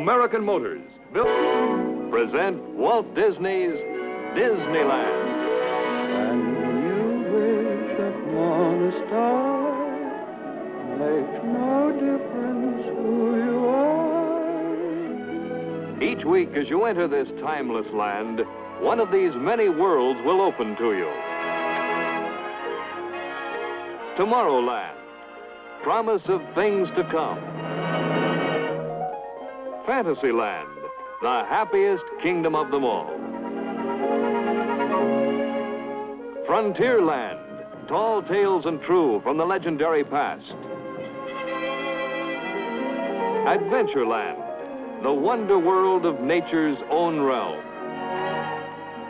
American Motors, present Walt Disney's Disneyland. And you wish upon a star, makes no difference who you are. Each week as you enter this timeless land, one of these many worlds will open to you. Tomorrowland, promise of things to come. Fantasyland, the happiest kingdom of them all. Frontierland, tall tales and true from the legendary past. Adventureland, the wonder world of nature's own realm.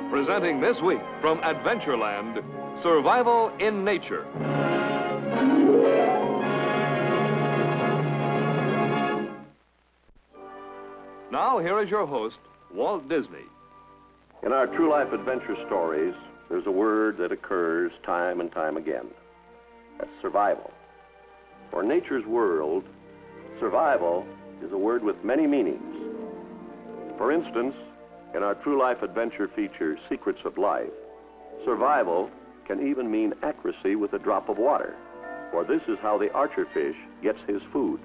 Presenting this week from Adventureland, Survival in Nature. Now, here is your host, Walt Disney. In our true life adventure stories, there's a word that occurs time and time again. That's survival. For nature's world, survival is a word with many meanings. For instance, in our true life adventure feature, Secrets of Life, survival can even mean accuracy with a drop of water, for this is how the archer fish gets his food.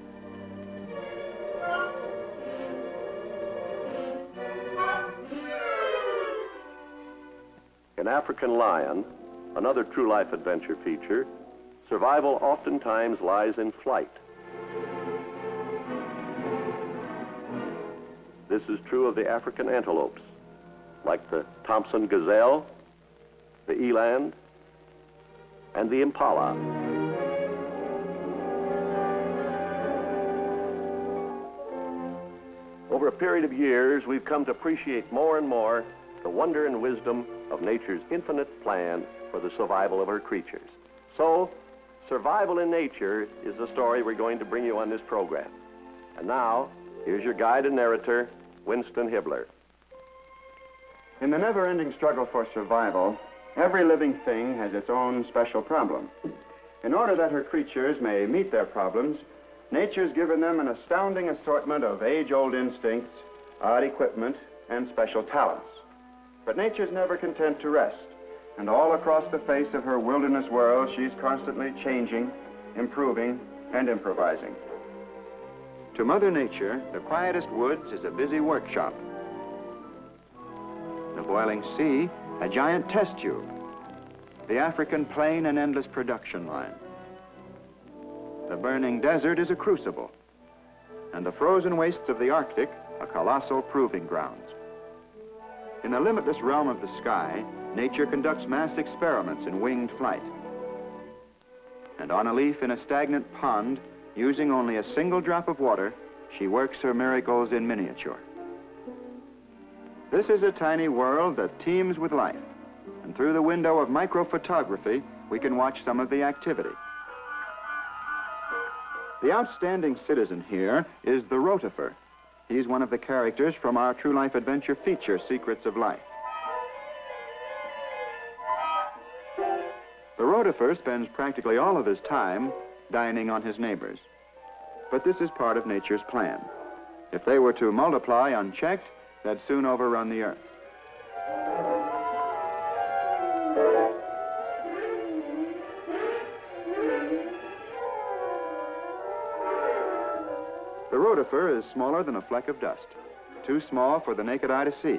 In African Lion, another true life adventure feature, survival oftentimes lies in flight. This is true of the African antelopes, like the Thompson gazelle, the eland, and the impala. Over a period of years, we've come to appreciate more and more the wonder and wisdom of nature's infinite plan for the survival of her creatures. So, survival in nature is the story we're going to bring you on this program. And now, here's your guide and narrator, Winston Hibler. In the never-ending struggle for survival, every living thing has its own special problem. In order that her creatures may meet their problems, nature's given them an astounding assortment of age-old instincts, odd equipment, and special talents. But nature's never content to rest, and all across the face of her wilderness world, she's constantly changing, improving, and improvising. To Mother Nature, the quietest woods is a busy workshop. The boiling sea, a giant test tube. The African plain, an endless production line. The burning desert is a crucible. And the frozen wastes of the Arctic, a colossal proving grounds. In the limitless realm of the sky, nature conducts mass experiments in winged flight. And on a leaf in a stagnant pond, using only a single drop of water, she works her miracles in miniature. This is a tiny world that teems with life, and through the window of microphotography, we can watch some of the activity. The outstanding citizen here is the rotifer. He's one of the characters from our true life adventure feature, Secrets of Life. The rotifer spends practically all of his time dining on his neighbors. But this is part of nature's plan. If they were to multiply unchecked, they'd soon overrun the earth. The rotifer is smaller than a fleck of dust, too small for the naked eye to see.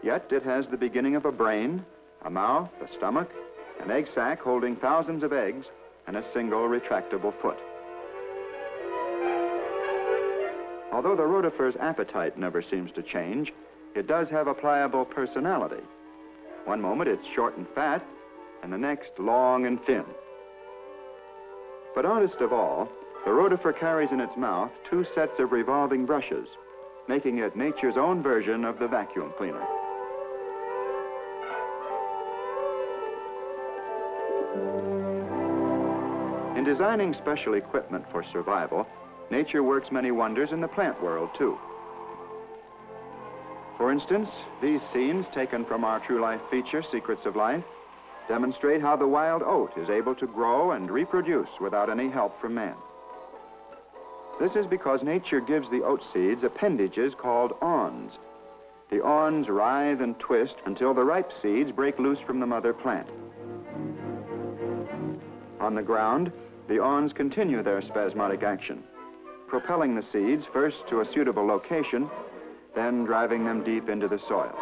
Yet it has the beginning of a brain, a mouth, a stomach, an egg sac holding thousands of eggs, and a single retractable foot. Although the rotifer's appetite never seems to change, it does have a pliable personality. One moment it's short and fat, and the next long and thin. But oddest of all, the rotifer carries in its mouth two sets of revolving brushes, making it nature's own version of the vacuum cleaner. In designing special equipment for survival, nature works many wonders in the plant world, too. For instance, these scenes taken from our true life feature, Secrets of Life, demonstrate how the wild oat is able to grow and reproduce without any help from man. This is because nature gives the oat seeds appendages called awns. The awns writhe and twist until the ripe seeds break loose from the mother plant. On the ground, the awns continue their spasmodic action, propelling the seeds first to a suitable location, then driving them deep into the soil.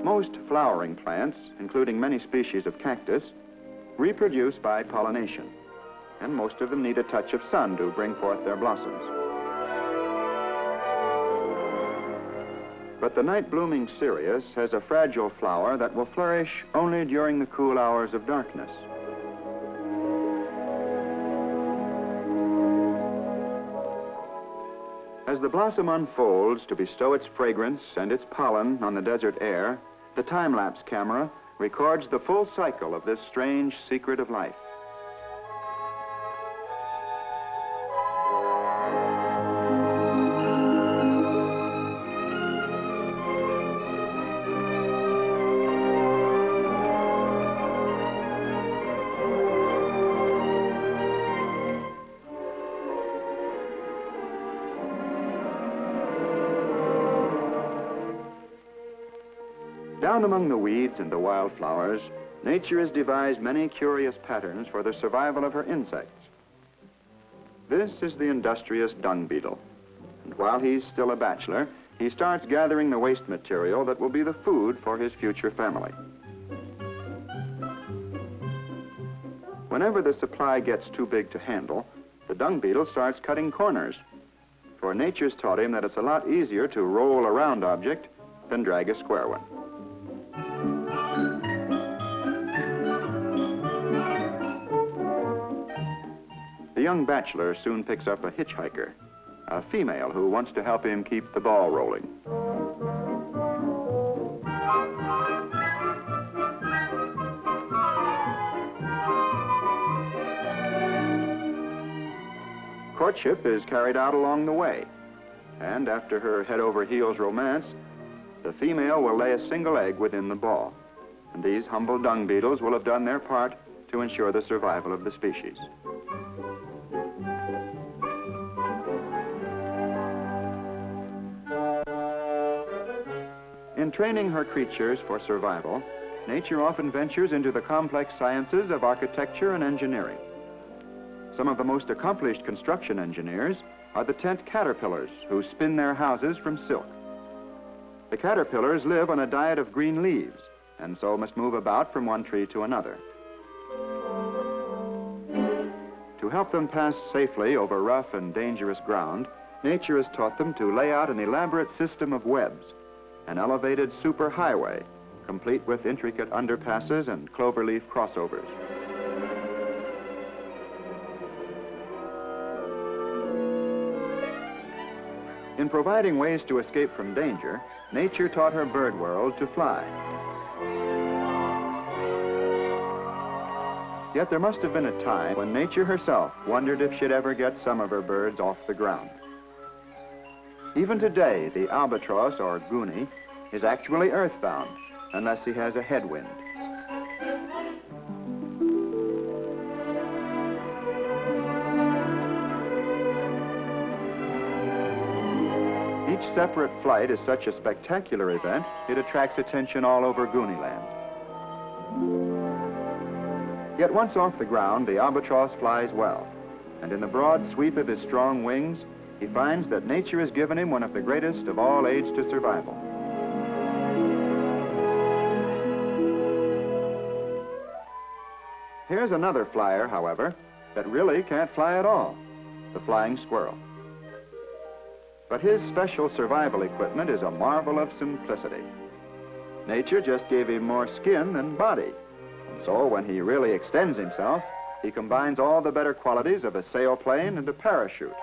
Most flowering plants, including many species of cactus, reproduce by pollination, and most of them need a touch of sun to bring forth their blossoms. But the night-blooming cereus has a fragile flower that will flourish only during the cool hours of darkness. As the blossom unfolds to bestow its fragrance and its pollen on the desert air, the time-lapse camera records the full cycle of this strange secret of life. Down among the weeds and the wildflowers, nature has devised many curious patterns for the survival of her insects. This is the industrious dung beetle, and while he's still a bachelor, he starts gathering the waste material that will be the food for his future family. Whenever the supply gets too big to handle, the dung beetle starts cutting corners, for nature's taught him that it's a lot easier to roll a round object than drag a square one. The young bachelor soon picks up a hitchhiker, a female who wants to help him keep the ball rolling. Courtship is carried out along the way, and after her head-over-heels romance, the female will lay a single egg within the ball, and these humble dung beetles will have done their part to ensure the survival of the species. In training her creatures for survival, nature often ventures into the complex sciences of architecture and engineering. Some of the most accomplished construction engineers are the tent caterpillars who spin their houses from silk. The caterpillars live on a diet of green leaves and so must move about from one tree to another. To help them pass safely over rough and dangerous ground, nature has taught them to lay out an elaborate system of webs, an elevated superhighway, complete with intricate underpasses and cloverleaf crossovers. In providing ways to escape from danger, nature taught her bird world to fly. Yet there must have been a time when nature herself wondered if she'd ever get some of her birds off the ground. Even today, the albatross, or goonie, is actually earthbound unless he has a headwind. Each separate flight is such a spectacular event, it attracts attention all over Goonie Land. Yet once off the ground, the albatross flies well, and in the broad sweep of his strong wings, he finds that nature has given him one of the greatest of all aids to survival. Here's another flyer, however, that really can't fly at all, the flying squirrel. But his special survival equipment is a marvel of simplicity. Nature just gave him more skin than body, and so when he really extends himself, he combines all the better qualities of a sailplane and a parachute.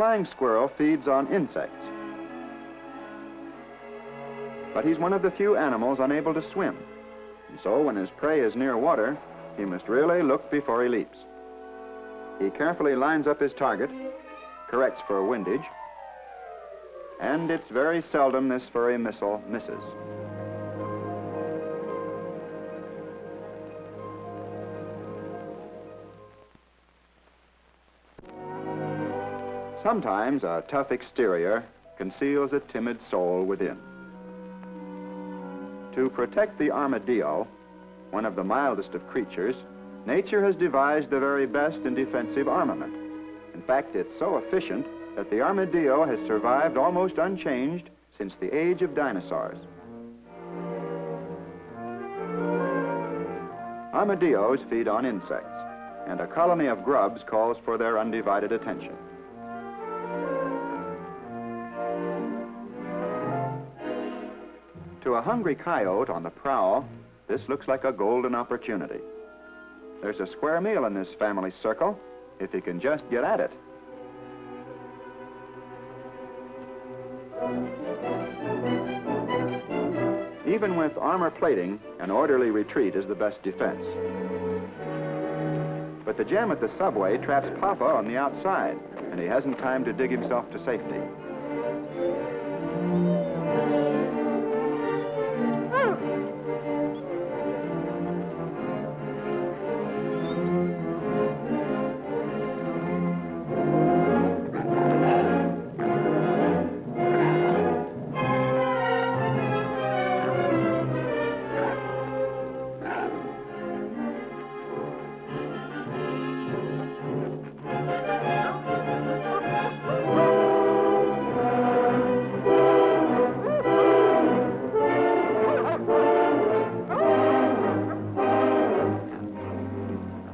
flying squirrel feeds on insects. But he's one of the few animals unable to swim. And so when his prey is near water, he must really look before he leaps. He carefully lines up his target, corrects for windage, and it's very seldom this furry missile misses. Sometimes a tough exterior conceals a timid soul within. To protect the armadillo, one of the mildest of creatures, nature has devised the very best in defensive armament. In fact, it's so efficient that the armadillo has survived almost unchanged since the age of dinosaurs. Armadillos feed on insects, and a colony of grubs calls for their undivided attention. To a hungry coyote on the prowl, this looks like a golden opportunity. There's a square meal in this family circle, if he can just get at it. Even with armor plating, an orderly retreat is the best defense. But the gem at the subway traps Papa on the outside, and he hasn't time to dig himself to safety.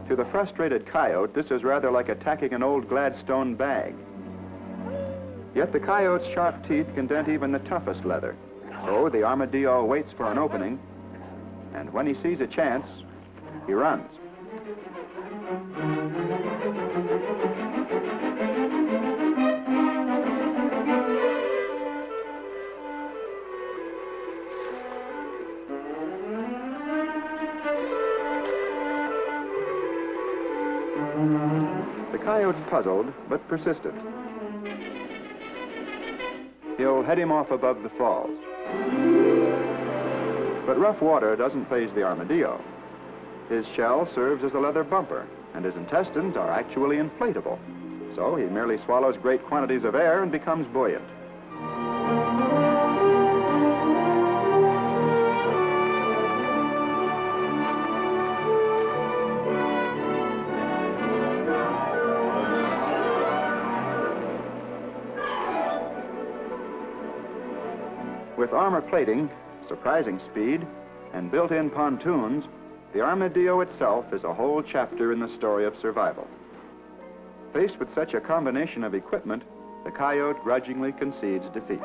To the frustrated coyote, this is rather like attacking an old Gladstone bag. Yet the coyote's sharp teeth can dent even the toughest leather. So the armadillo waits for an opening, and when he sees a chance, he runs. The coyote's puzzled, but persistent. He'll head him off above the falls. But rough water doesn't faze the armadillo. His shell serves as a leather bumper, and his intestines are actually inflatable. So he merely swallows great quantities of air and becomes buoyant. With armor plating, surprising speed, and built-in pontoons, the armadillo itself is a whole chapter in the story of survival. Faced with such a combination of equipment, the coyote grudgingly concedes defeat.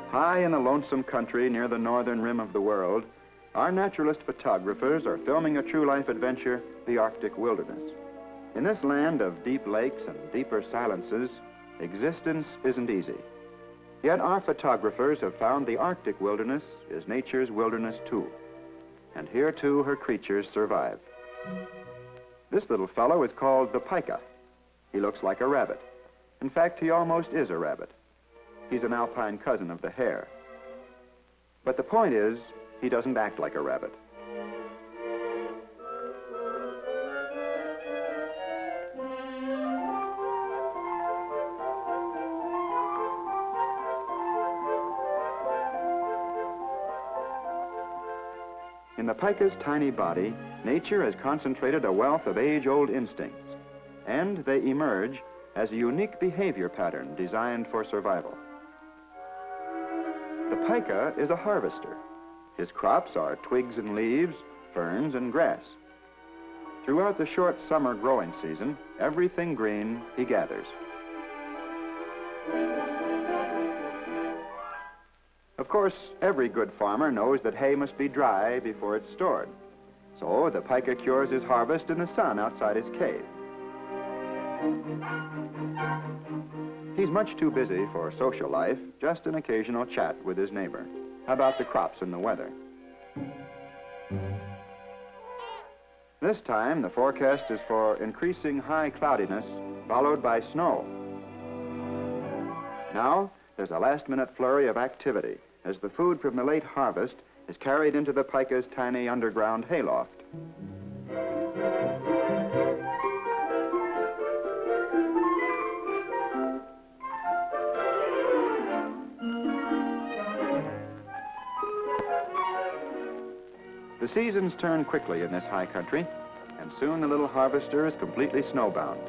High in the lonesome country near the northern rim of the world, our naturalist photographers are filming a true-life adventure, the Arctic wilderness. In this land of deep lakes and deeper silences, existence isn't easy. Yet our photographers have found the Arctic wilderness is nature's wilderness too. And here too her creatures survive. This little fellow is called the pika. He looks like a rabbit. In fact, he almost is a rabbit. He's an alpine cousin of the hare. But the point is, he doesn't act like a rabbit. In the pika's tiny body, nature has concentrated a wealth of age-old instincts, and they emerge as a unique behavior pattern designed for survival. The pika is a harvester. His crops are twigs and leaves, ferns and grass. Throughout the short summer growing season, everything green he gathers. A Of course, every good farmer knows that hay must be dry before it's stored. So the piker cures his harvest in the sun outside his cave. He's much too busy for social life, just an occasional chat with his neighbor. How about the crops and the weather? This time, the forecast is for increasing high cloudiness, followed by snow. Now, there's a last-minute flurry of activity as the food from the late harvest is carried into the piker's tiny underground hayloft. The seasons turn quickly in this high country, and soon the little harvester is completely snowbound.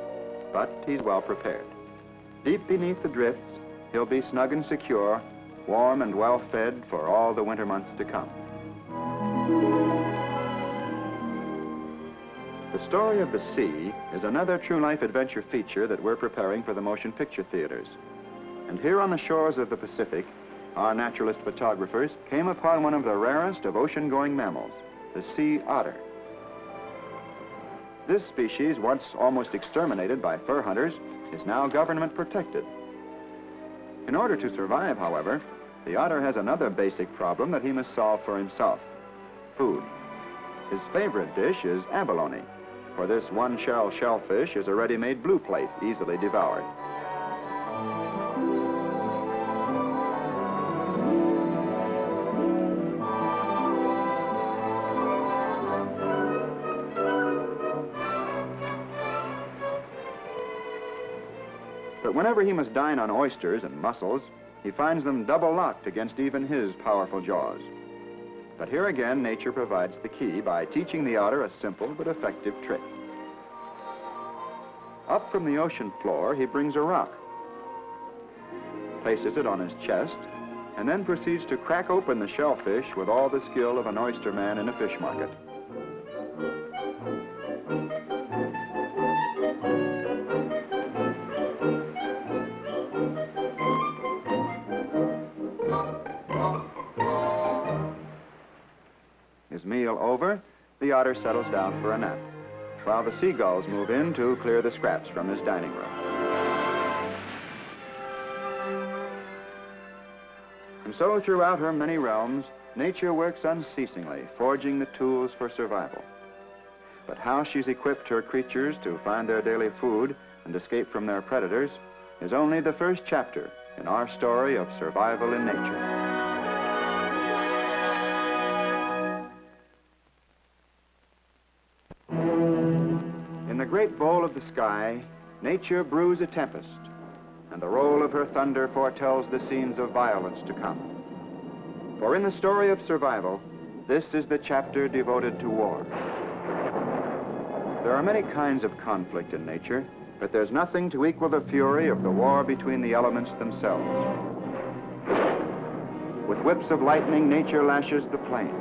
But he's well prepared. Deep beneath the drifts, he'll be snug and secure, warm and well fed for all the winter months to come. The Story of the Sea is another true life adventure feature that we're preparing for the motion picture theaters. And here on the shores of the Pacific, our naturalist photographers came upon one of the rarest of ocean-going mammals, the sea otter. This species, once almost exterminated by fur hunters, is now government protected. In order to survive, however, the otter has another basic problem that he must solve for himself: food. His favorite dish is abalone. For this one-shell shellfish is a ready-made blue plate, easily devoured. But whenever he must dine on oysters and mussels, he finds them double locked against even his powerful jaws. But here again, nature provides the key by teaching the otter a simple but effective trick. Up from the ocean floor, he brings a rock, places it on his chest, and then proceeds to crack open the shellfish with all the skill of an oysterman in a fish market. His meal over, the otter settles down for a nap, while the seagulls move in to clear the scraps from his dining room. And so throughout her many realms, nature works unceasingly, forging the tools for survival. But how she's equipped her creatures to find their daily food and escape from their predators is only the first chapter in our story of survival in nature. In the great bowl of the sky, nature brews a tempest, and the roll of her thunder foretells the scenes of violence to come. For in the story of survival, this is the chapter devoted to war. There are many kinds of conflict in nature, but there's nothing to equal the fury of the war between the elements themselves. With whips of lightning, nature lashes the plain.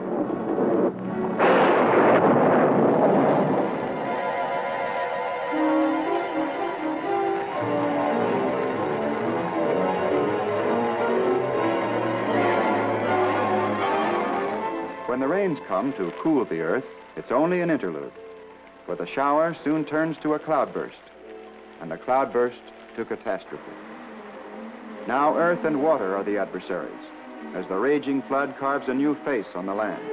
When the rains come to cool the earth, it's only an interlude, for the shower soon turns to a cloudburst, and the cloudburst to catastrophe. Now earth and water are the adversaries, as the raging flood carves a new face on the land.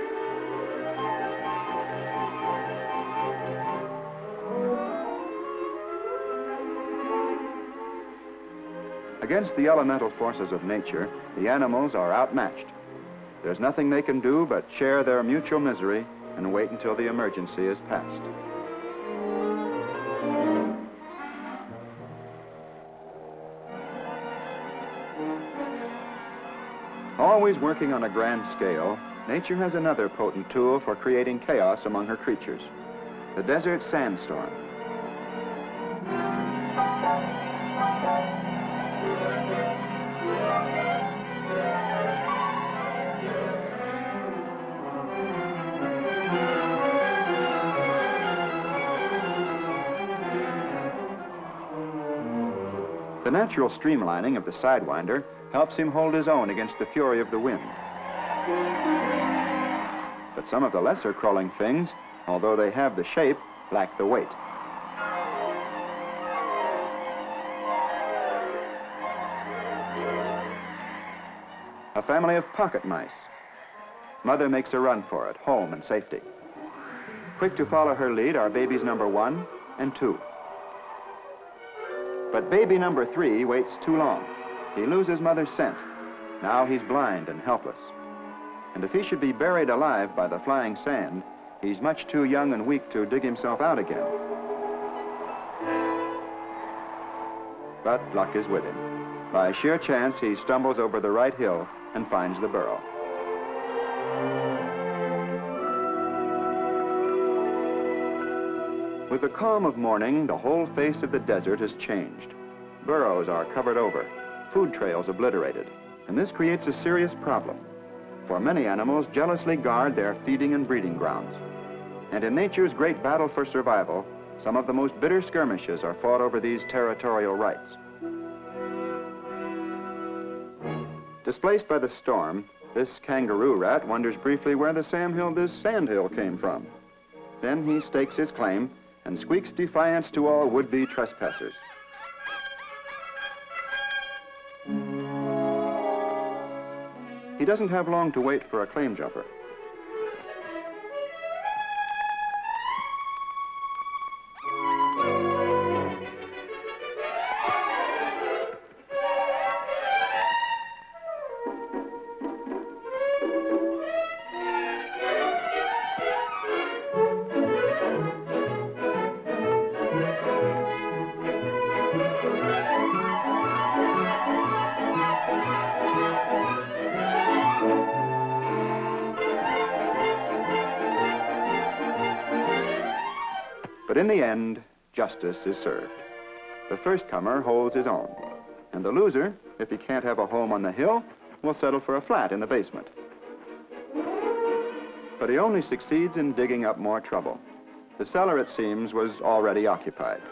Against the elemental forces of nature, the animals are outmatched. There's nothing they can do but share their mutual misery and wait until the emergency is past. Always working on a grand scale, nature has another potent tool for creating chaos among her creatures: the desert sandstorm. The natural streamlining of the Sidewinder helps him hold his own against the fury of the wind. But some of the lesser crawling things, although they have the shape, lack the weight. A family of pocket mice. Mother makes a run for it, home and safety. Quick to follow her lead are babies number 1 and 2. But baby number 3 waits too long. He loses mother's scent. Now he's blind and helpless. And if he should be buried alive by the flying sand, he's much too young and weak to dig himself out again. But luck is with him. By sheer chance, he stumbles over the right hill and finds the burrow. With the calm of morning, the whole face of the desert has changed. Burrows are covered over, food trails obliterated, and this creates a serious problem. For many animals jealously guard their feeding and breeding grounds. And in nature's great battle for survival, some of the most bitter skirmishes are fought over these territorial rights. Displaced by the storm, this kangaroo rat wonders briefly where the sandhill came from. Then he stakes his claim and squeaks defiance to all would-be trespassers. He doesn't have long to wait for a claim jumper. But in the end, justice is served. The first comer holds his own, and the loser, if he can't have a home on the hill, will settle for a flat in the basement. But he only succeeds in digging up more trouble. The cellar, it seems, was already occupied.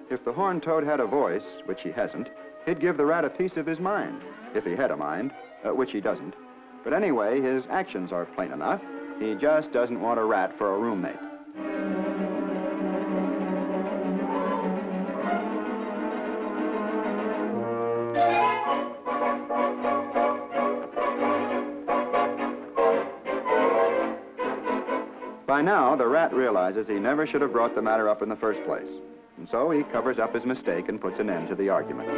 If the horned toad had a voice, which he hasn't, he'd give the rat a piece of his mind, if he had a mind, which he doesn't. But anyway, his actions are plain enough. He just doesn't want a rat for a roommate. By now, the rat realizes he never should have brought the matter up in the first place. And so he covers up his mistake and puts an end to the argument.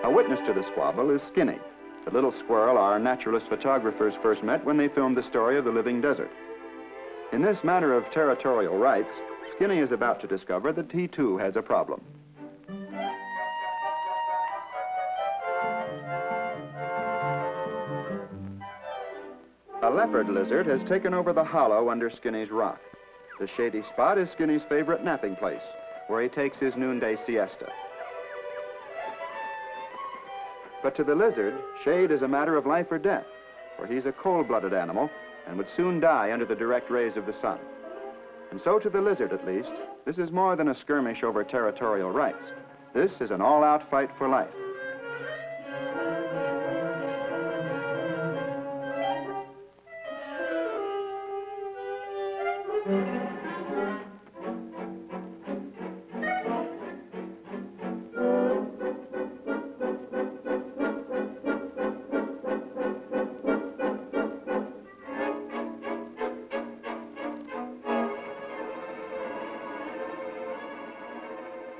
A witness to the squabble is Skinny, the little squirrel our naturalist photographers first met when they filmed the story of the living desert. In this matter of territorial rights, Skinny is about to discover that he too has a problem. A leopard lizard has taken over the hollow under Skinny's rock. The shady spot is Skinny's favorite napping place, where he takes his noonday siesta. But to the lizard, shade is a matter of life or death, for he's a cold-blooded animal and would soon die under the direct rays of the sun. And so to the lizard, at least, this is more than a skirmish over territorial rights. This is an all-out fight for life.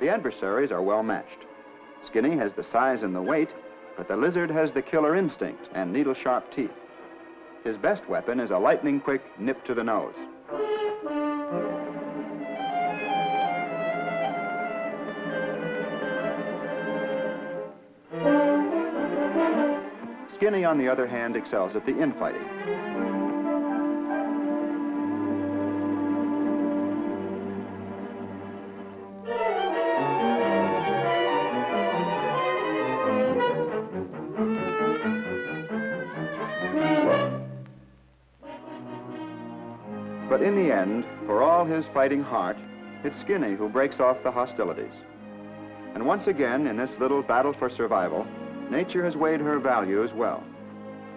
The adversaries are well matched. Skinny has the size and the weight, but the lizard has the killer instinct and needle-sharp teeth. His best weapon is a lightning-quick nip to the nose. Skinny, on the other hand, excels at the infighting. But in the end, for all his fighting heart, it's Skinny who breaks off the hostilities. And once again, in this little battle for survival, nature has weighed her values well.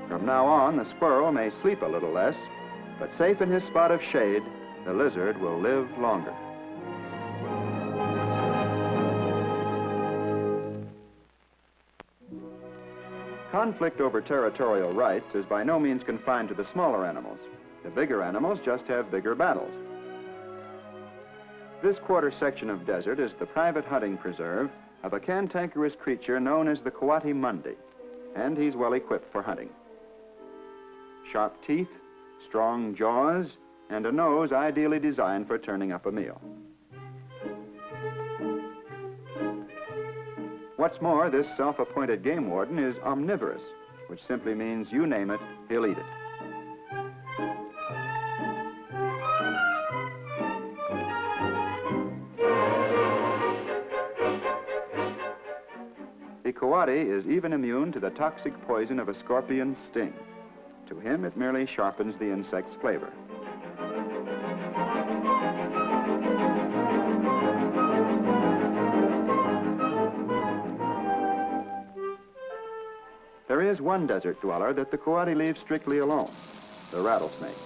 From now on, the squirrel may sleep a little less, but safe in his spot of shade, the lizard will live longer. Conflict over territorial rights is by no means confined to the smaller animals. The bigger animals just have bigger battles. This quarter section of desert is the private hunting preserve of a cantankerous creature known as the coati mundi, and he's well equipped for hunting. Sharp teeth, strong jaws, and a nose ideally designed for turning up a meal. What's more, this self-appointed game warden is omnivorous, which simply means you name it, he'll eat it. The coati is even immune to the toxic poison of a scorpion's sting. To him, it merely sharpens the insect's flavor. There is one desert dweller that the coati leaves strictly alone, the rattlesnake.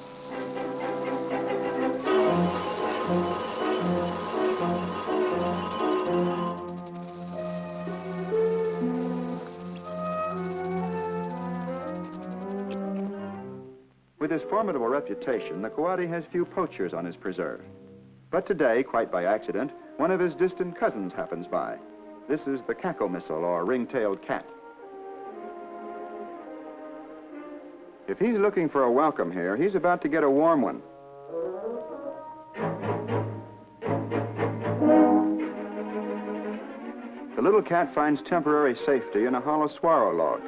With his formidable reputation, the coati has few poachers on his preserve. But today, quite by accident, one of his distant cousins happens by. This is the cacomissal, or ring-tailed cat. If he's looking for a welcome here, he's about to get a warm one. The little cat finds temporary safety in a hollow saguaro log.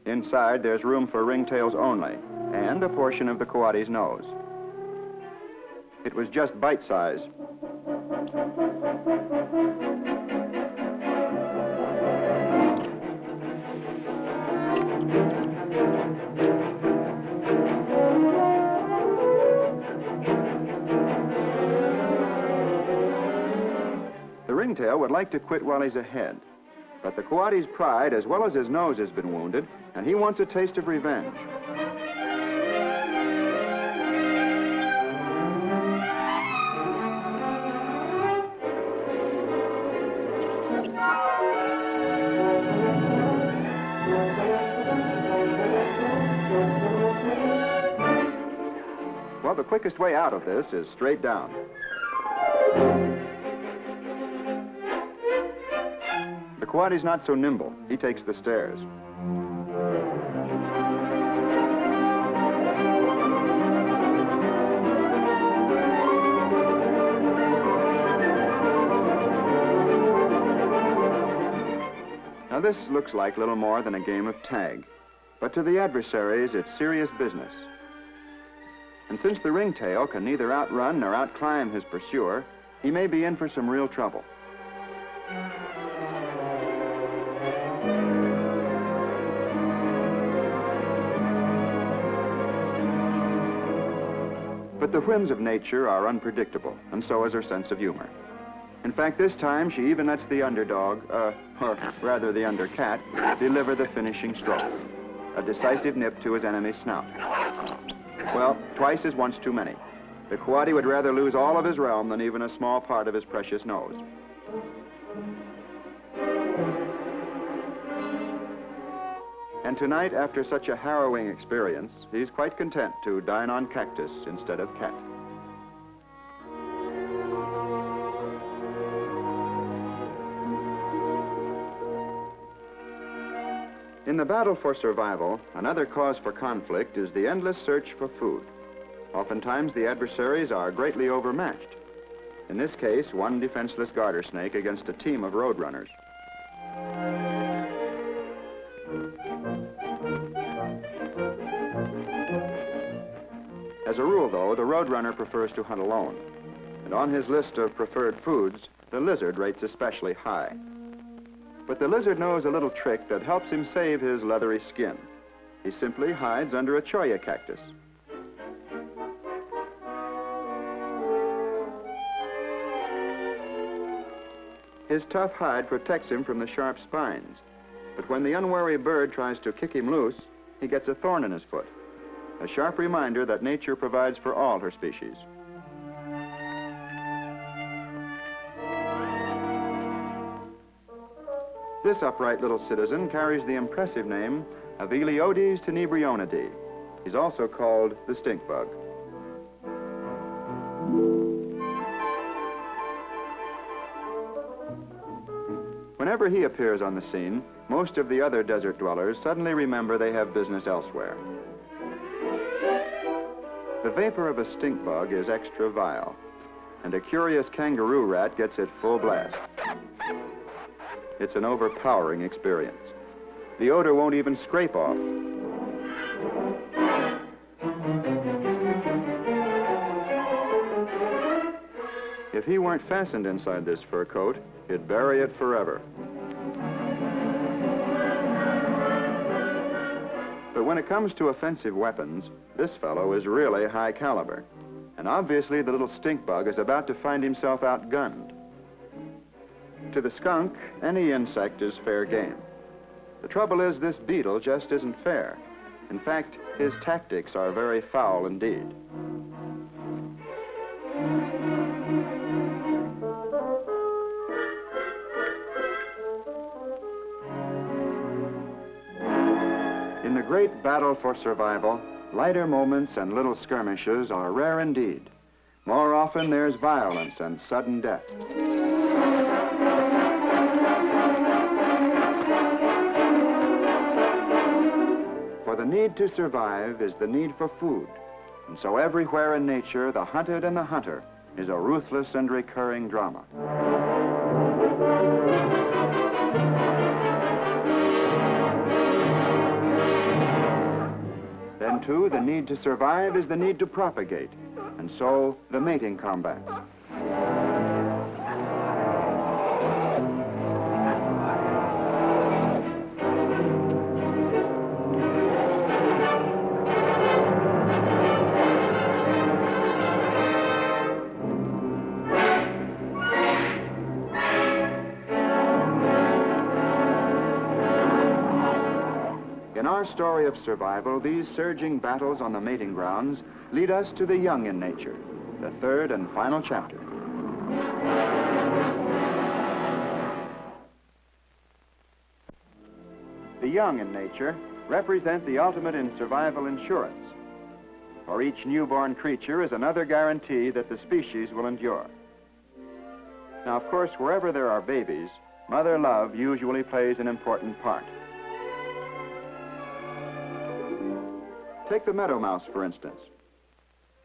Inside, there's room for ringtails only, and a portion of the coati's nose. It was just bite size. The ringtail would like to quit while he's ahead, but the coati's pride, as well as his nose, has been wounded, and he wants a taste of revenge. Well, the quickest way out of this is straight down. The coati's not so nimble. He takes the stairs. Now, this looks like little more than a game of tag, but to the adversaries, it's serious business. And since the ringtail can neither outrun nor outclimb his pursuer, he may be in for some real trouble. But the whims of nature are unpredictable, and so is her sense of humor. In fact, this time, she even lets the underdog, or rather the undercat, deliver the finishing stroke, a decisive nip to his enemy's snout. Well, twice is once too many. The coati would rather lose all of his realm than even a small part of his precious nose. And tonight, after such a harrowing experience, he's quite content to dine on cactus instead of cat. In the battle for survival, another cause for conflict is the endless search for food. Oftentimes, the adversaries are greatly overmatched. In this case, one defenseless garter snake against a team of roadrunners. As a rule, though, the roadrunner prefers to hunt alone. And on his list of preferred foods, the lizard rates especially high. But the lizard knows a little trick that helps him save his leathery skin. He simply hides under a cholla cactus. His tough hide protects him from the sharp spines, but when the unwary bird tries to kick him loose, he gets a thorn in his foot, a sharp reminder that nature provides for all her species. This upright little citizen carries the impressive name of Eleodes tenebrionidae. He's also called the stink bug. Whenever he appears on the scene, most of the other desert dwellers suddenly remember they have business elsewhere. The vapor of a stink bug is extra vile, and a curious kangaroo rat gets it full blast. It's an overpowering experience. The odor won't even scrape off. If he weren't fastened inside this fur coat, he'd bury it forever. But when it comes to offensive weapons, this fellow is really high caliber. And obviously the little stink bug is about to find himself outgunned. To the skunk, any insect is fair game. The trouble is this beetle just isn't fair. In fact, his tactics are very foul indeed. In the great battle for survival, lighter moments and little skirmishes are rare indeed. More often there's violence and sudden death. For the need to survive is the need for food. And so everywhere in nature, the hunted and the hunter is a ruthless and recurring drama. Then, too, the need to survive is the need to propagate, and so the mating combats. In our story of survival, these surging battles on the mating grounds lead us to the young in nature, the third and final chapter. The young in nature represent the ultimate in survival insurance. For each newborn creature is another guarantee that the species will endure. Now, of course, wherever there are babies, mother love usually plays an important part. Take the meadow mouse, for instance.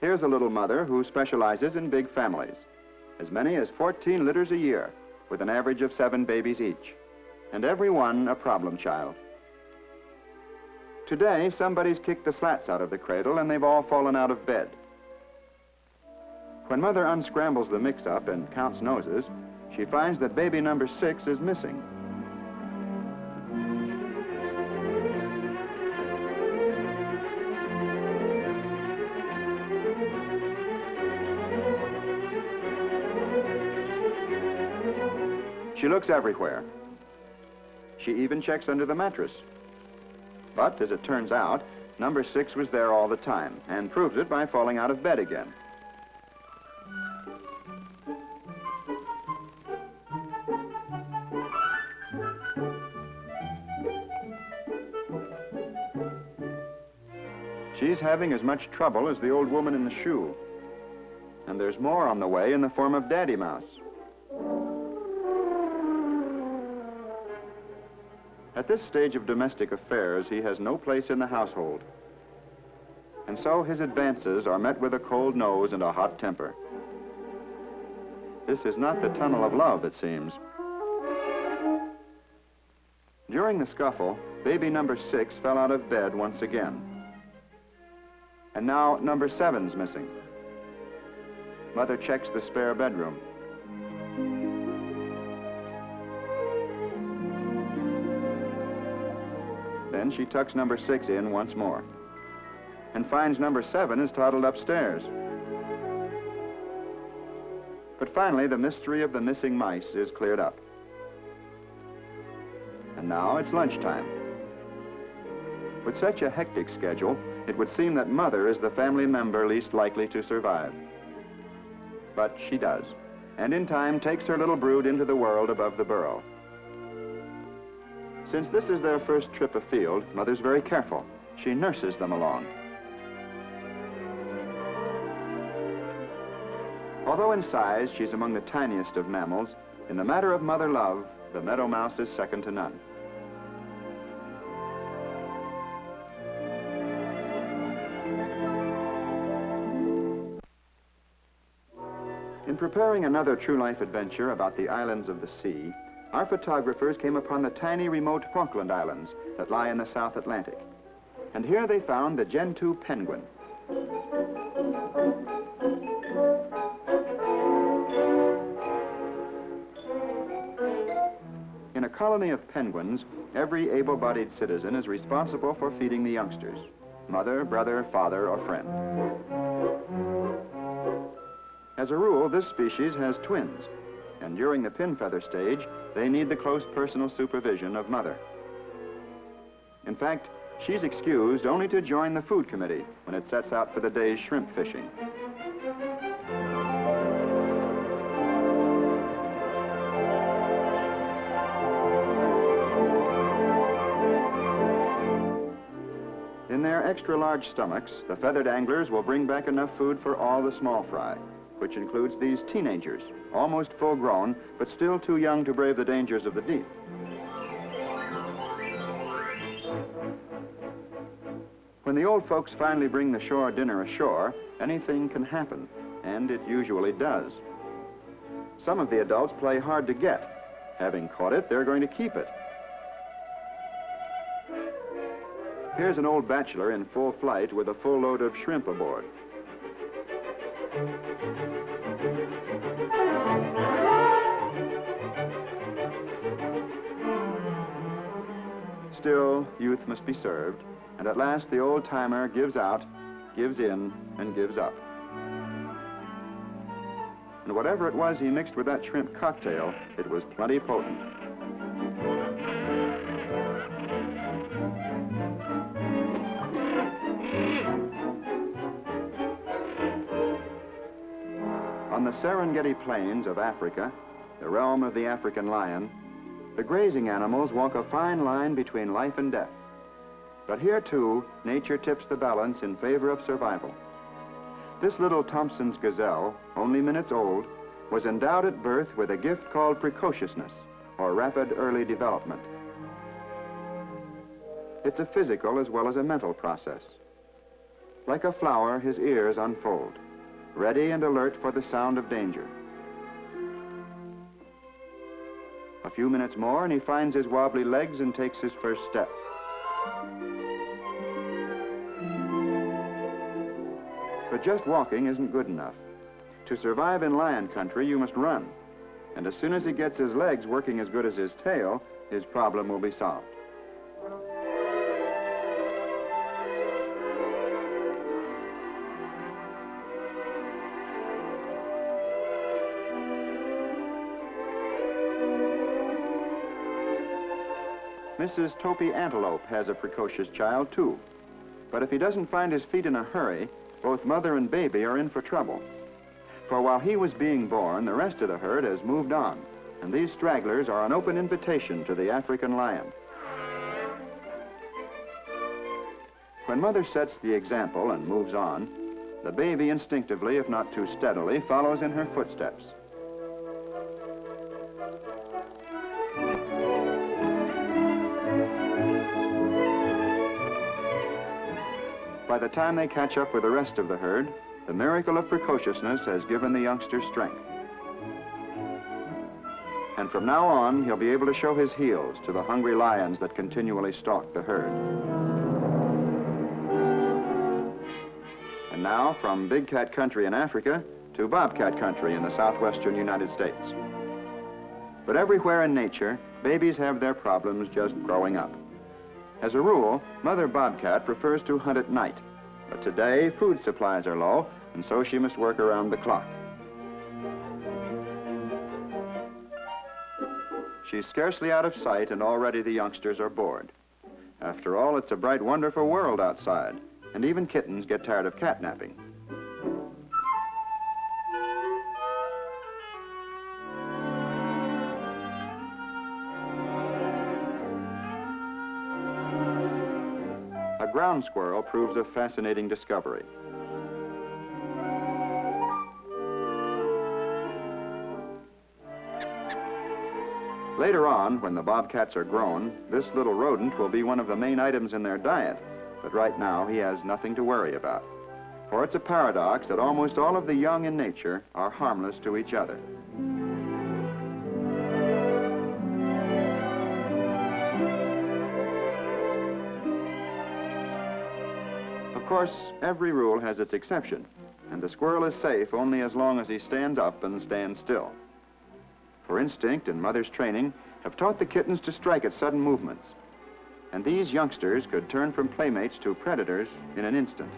Here's a little mother who specializes in big families, as many as 14 litters a year, with an average of 7 babies each, and every one a problem child. Today, somebody's kicked the slats out of the cradle and they've all fallen out of bed. When mother unscrambles the mix-up and counts noses, she finds that baby number 6 is missing. She looks everywhere. She even checks under the mattress. But, as it turns out, number 6 was there all the time, and proves it by falling out of bed again. She's having as much trouble as the old woman in the shoe. And there's more on the way in the form of Daddy Mouse. At this stage of domestic affairs, he has no place in the household. And so his advances are met with a cold nose and a hot temper. This is not the tunnel of love, it seems. During the scuffle, baby number 6 fell out of bed once again. And now number 7's missing. Mother checks the spare bedroom. Then she tucks number 6 in once more and finds number 7 is toddled upstairs. But finally, the mystery of the missing mice is cleared up. And now it's lunchtime. With such a hectic schedule, it would seem that Mother is the family member least likely to survive. But she does, and in time takes her little brood into the world above the burrow. Since this is their first trip afield, Mother's very careful. She nurses them along. Although in size she's among the tiniest of mammals, in the matter of mother love, the meadow mouse is second to none. In preparing another true life adventure about the islands of the sea, our photographers came upon the tiny remote Falkland Islands that lie in the South Atlantic. And here they found the Gentoo penguin. In a colony of penguins, every able-bodied citizen is responsible for feeding the youngsters, mother, brother, father, or friend. As a rule, this species has twins, and during the pin feather stage, they need the close personal supervision of mother. In fact, she's excused only to join the food committee when it sets out for the day's shrimp fishing. In their extra-large stomachs, the feathered anglers will bring back enough food for all the small fry, which includes these teenagers, almost full-grown, but still too young to brave the dangers of the deep. When the old folks finally bring the shore dinner ashore, anything can happen, and it usually does. Some of the adults play hard to get. Having caught it, they're going to keep it. Here's an old bachelor in full flight with a full load of shrimp aboard. Still, youth must be served, and at last the old-timer gives out, gives in, and gives up. And whatever it was he mixed with that shrimp cocktail, it was plenty potent. On the Serengeti plains of Africa, the realm of the African lion, the grazing animals walk a fine line between life and death. But here, too, nature tips the balance in favor of survival. This little Thompson's gazelle, only minutes old, was endowed at birth with a gift called precociousness, or rapid early development. It's a physical as well as a mental process. Like a flower, his ears unfold, ready and alert for the sound of danger. A few minutes more and he finds his wobbly legs and takes his first step. But just walking isn't good enough. To survive in lion country, you must run. And as soon as he gets his legs working as good as his tail, his problem will be solved. Mrs. Topi Antelope has a precocious child, too. But if he doesn't find his feet in a hurry, both mother and baby are in for trouble. For while he was being born, the rest of the herd has moved on, and these stragglers are an open invitation to the African lion. When mother sets the example and moves on, the baby instinctively, if not too steadily, follows in her footsteps. By the time they catch up with the rest of the herd, the miracle of precociousness has given the youngster strength. And from now on, he'll be able to show his heels to the hungry lions that continually stalk the herd. And now, from big cat country in Africa to bobcat country in the southwestern United States. But everywhere in nature, babies have their problems just growing up. As a rule, Mother Bobcat prefers to hunt at night, but today food supplies are low, and so she must work around the clock. She's scarcely out of sight, and already the youngsters are bored. After all, it's a bright, wonderful world outside, and even kittens get tired of catnapping. A ground squirrel proves a fascinating discovery. Later on, when the bobcats are grown, this little rodent will be one of the main items in their diet. But right now, he has nothing to worry about. For it's a paradox that almost all of the young in nature are harmless to each other. Of course, every rule has its exception, and the squirrel is safe only as long as he stands up and stands still. For instinct and mother's training have taught the kittens to strike at sudden movements. And these youngsters could turn from playmates to predators in an instant.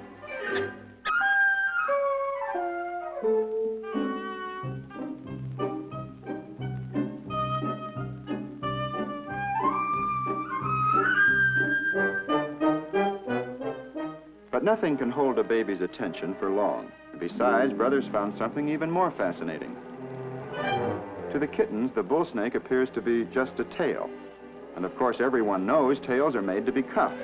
But nothing can hold a baby's attention for long. Besides, brothers found something even more fascinating. To the kittens, the bull snake appears to be just a tail. And of course, everyone knows tails are made to be cuffed.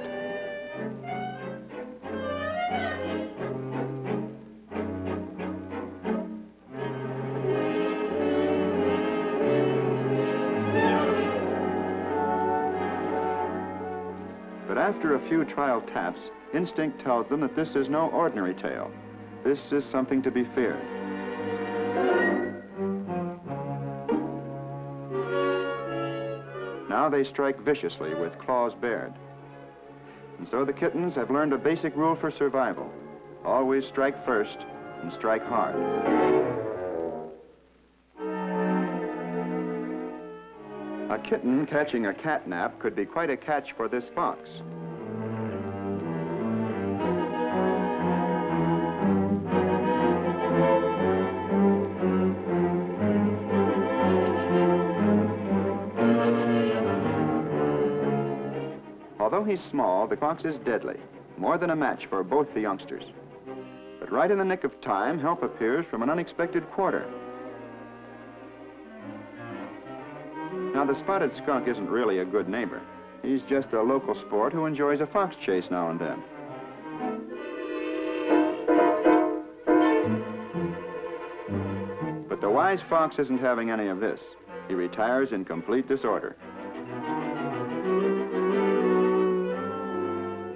But after a few trial taps, instinct tells them that this is no ordinary tail. This is something to be feared. Now they strike viciously with claws bared. And so the kittens have learned a basic rule for survival. Always strike first and strike hard. A kitten catching a catnap could be quite a catch for this fox. Although he's small, the fox is deadly, more than a match for both the youngsters. But right in the nick of time, help appears from an unexpected quarter. Now, the spotted skunk isn't really a good neighbor. He's just a local sport who enjoys a fox chase now and then. But the wise fox isn't having any of this. He retires in complete disorder.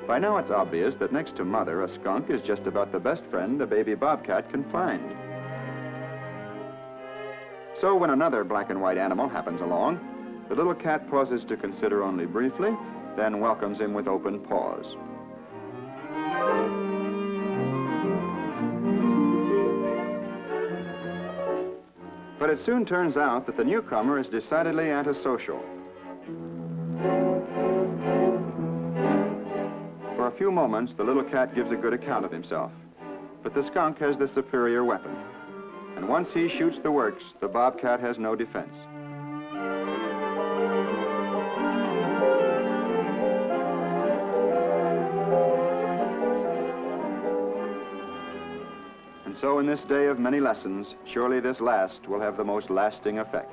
By now it's obvious that next to mother, a skunk is just about the best friend a baby bobcat can find. So when another black and white animal happens along, the little cat pauses to consider only briefly, then welcomes him with open paws. But it soon turns out that the newcomer is decidedly antisocial. For a few moments, the little cat gives a good account of himself. But the skunk has the superior weapon. And once he shoots the works, the bobcat has no defense. And so in this day of many lessons, surely this last will have the most lasting effect.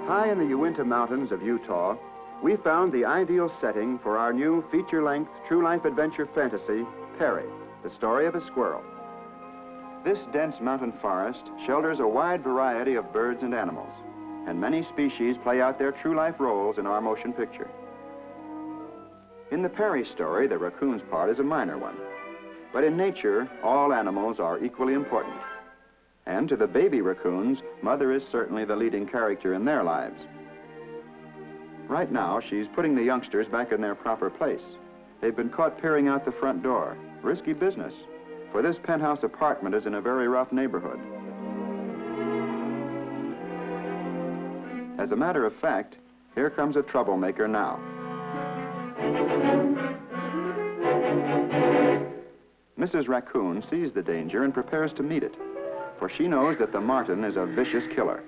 High in the Uinta Mountains of Utah, we found the ideal setting for our new feature-length true-life adventure fantasy, Perry, the story of a squirrel. This dense mountain forest shelters a wide variety of birds and animals, and many species play out their true-life roles in our motion picture. In the Perry story, the raccoon's part is a minor one. But in nature, all animals are equally important. And to the baby raccoons, mother is certainly the leading character in their lives. Right now, she's putting the youngsters back in their proper place. They've been caught peering out the front door. Risky business. for this penthouse apartment is in a very rough neighborhood. As a matter of fact, here comes a troublemaker now. Mrs. Raccoon sees the danger and prepares to meet it, for she knows that the marten is a vicious killer,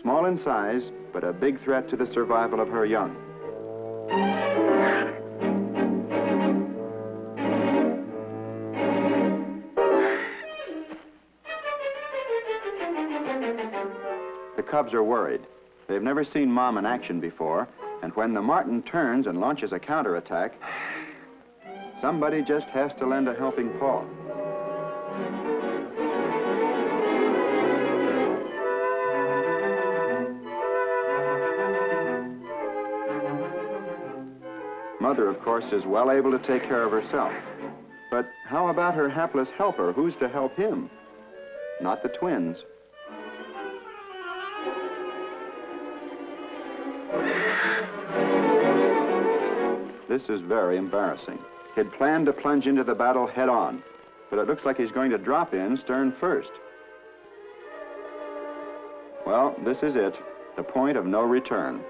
small in size, but a big threat to the survival of her young. The cubs are worried. They've never seen Mom in action before, and when the marten turns and launches a counterattack, somebody just has to lend a helping paw. Mother, of course, is well able to take care of herself. But how about her hapless helper? Who's to help him? Not the twins. This is very embarrassing. He'd planned to plunge into the battle head-on, but it looks like he's going to drop in stern first. Well, this is it, the point of no return.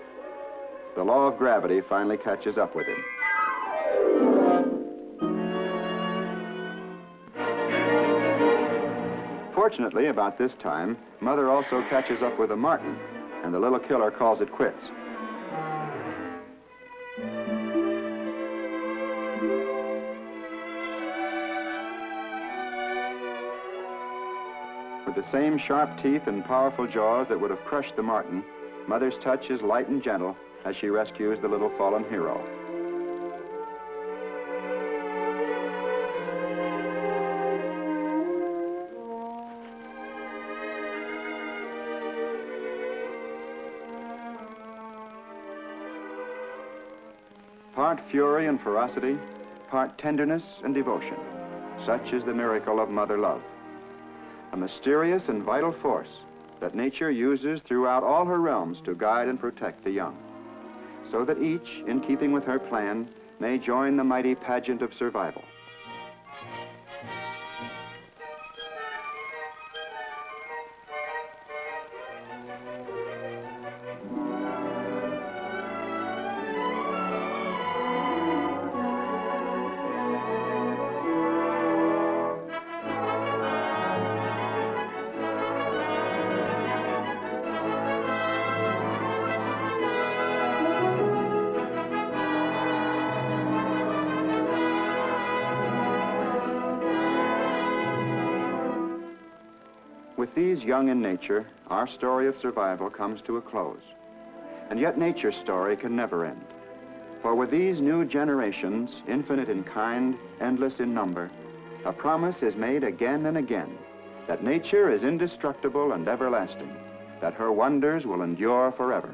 The law of gravity finally catches up with him. Fortunately, about this time, Mother also catches up with the marten, and the little killer calls it quits. With the same sharp teeth and powerful jaws that would have crushed the marten, Mother's touch is light and gentle as she rescues the little fallen hero. Part fury and ferocity, part tenderness and devotion. Such is the miracle of mother love. A mysterious and vital force that nature uses throughout all her realms to guide and protect the young, so that each, in keeping with her plan, may join the mighty pageant of survival. With these young in nature, our story of survival comes to a close. And yet nature's story can never end. For with these new generations, infinite in kind, endless in number, a promise is made again and again that nature is indestructible and everlasting, that her wonders will endure forever.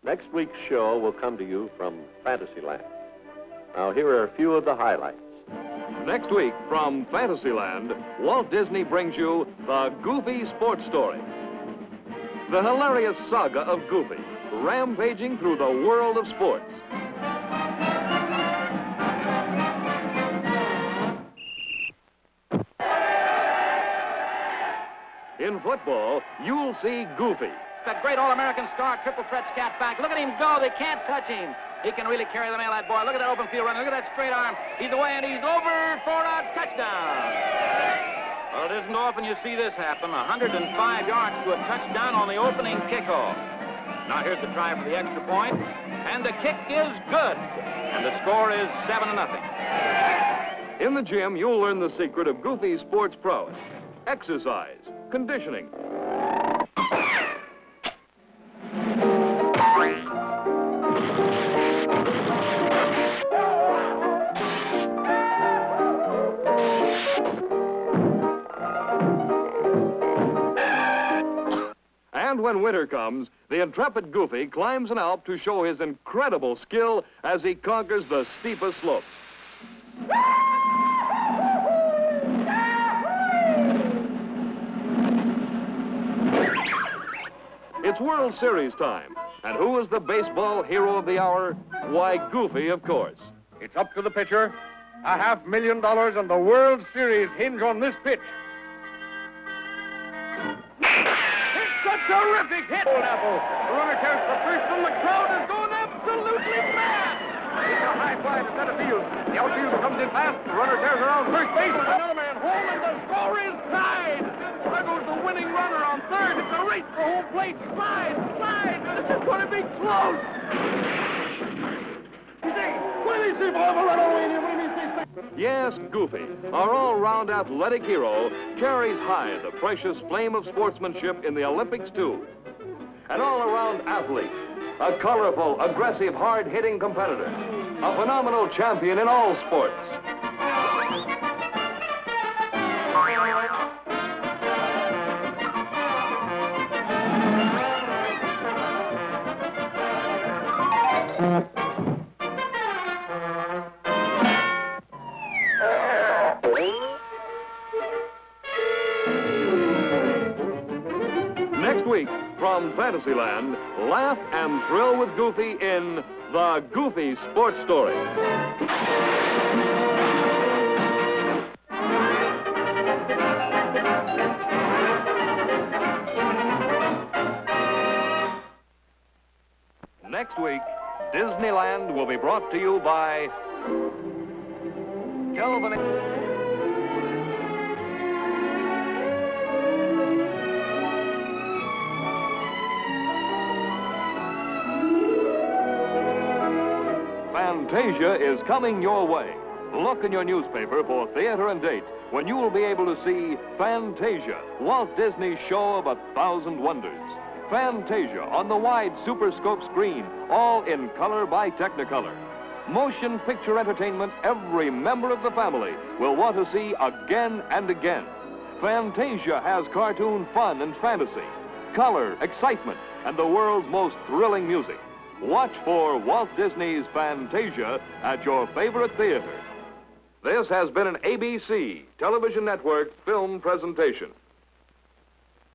Next week's show will come to you from Fantasyland. Now, here are a few of the highlights. Next week, from Fantasyland, Walt Disney brings you the Goofy Sports Story. The hilarious saga of Goofy, rampaging through the world of sports. In football, you'll see Goofy. That great All-American star, triple threat scat back. Look at him go. They can't touch him. He can really carry the mail, that boy. Look at that open field run. Look at that straight arm. He's away, and he's over for a touchdown. Well, it isn't often you see this happen. 105 yards to a touchdown on the opening kickoff. Now here's the try for the extra point, and the kick is good. And the score is 7-0. In the gym, you'll learn the secret of Goofy sports prowess. Exercise, conditioning. And when winter comes, the intrepid Goofy climbs an Alp to show his incredible skill as he conquers the steepest slopes. It's World Series time. And who is the baseball hero of the hour? Why, Goofy, of course. It's up to the pitcher. $500,000 and the World Series hinge on this pitch. It's a terrific hit! Old Apple. The runner carries the first, and the crowd is going absolutely mad. It's a high fly to center field. The outfielder comes in fast. The runner tears around first base. Another man home, and the score is tied. There goes the winning runner on third. It's a race for home plate. Slide, slide. This is going to be close. You see, what do you see, Bob? What do you see? Yes, Goofy, our all-round athletic hero, carries high the precious flame of sportsmanship in the Olympics, too. An all-around athlete, a colorful, aggressive, hard-hitting competitor, a phenomenal champion in all sports. Next week, from Fantasyland, laugh and thrill with Goofy in The Goofy Sports Story. Next week, Disneyland will be brought to you by Kelvin. Fantasia is coming your way. Look in your newspaper for theater and date when you will be able to see Fantasia, Walt Disney's show of 1,000 wonders. Fantasia on the wide Super Scope screen, all in color by Technicolor. Motion picture entertainment every member of the family will want to see again and again. Fantasia has cartoon fun and fantasy, color, excitement, and the world's most thrilling music. Watch for Walt Disney's Fantasia at your favorite theater. This has been an ABC Television Network film presentation.